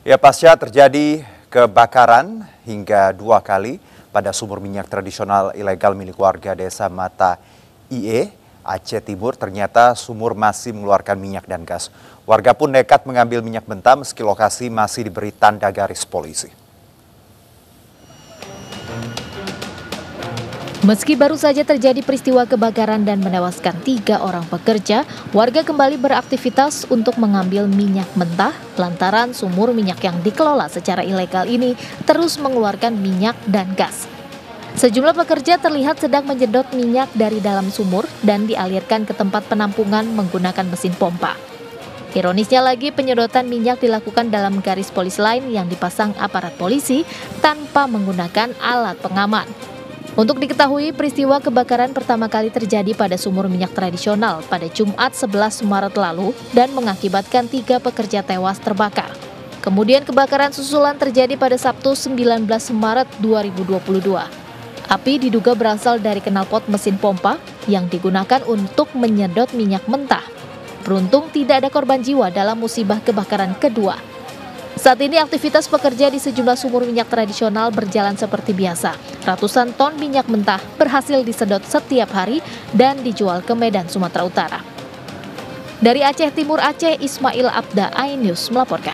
Ya, pasca terjadi kebakaran hingga 2 kali pada sumur minyak tradisional ilegal milik warga desa Mata IE, Aceh Timur, ternyata sumur masih mengeluarkan minyak dan gas. Warga pun nekat mengambil minyak mentah meski lokasi masih diberi tanda garis polisi. Meski baru saja terjadi peristiwa kebakaran dan menewaskan 3 orang pekerja, warga kembali beraktivitas untuk mengambil minyak mentah lantaran sumur minyak yang dikelola secara ilegal ini terus mengeluarkan minyak dan gas. Sejumlah pekerja terlihat sedang menjedot minyak dari dalam sumur dan dialirkan ke tempat penampungan menggunakan mesin pompa. Ironisnya lagi, penyedotan minyak dilakukan dalam garis polis lain yang dipasang aparat polisi tanpa menggunakan alat pengaman. Untuk diketahui, peristiwa kebakaran pertama kali terjadi pada sumur minyak tradisional pada Jumat 11 Maret lalu dan mengakibatkan 3 pekerja tewas terbakar. Kemudian kebakaran susulan terjadi pada Sabtu 19 Maret 2022. Api diduga berasal dari knalpot mesin pompa yang digunakan untuk menyedot minyak mentah. Beruntung tidak ada korban jiwa dalam musibah kebakaran kedua. Saat ini aktivitas pekerja di sejumlah sumur minyak tradisional berjalan seperti biasa. Ratusan ton minyak mentah berhasil disedot setiap hari dan dijual ke Medan, Sumatera Utara. Dari Aceh Timur Aceh, Ismail Abda, iNews melaporkan.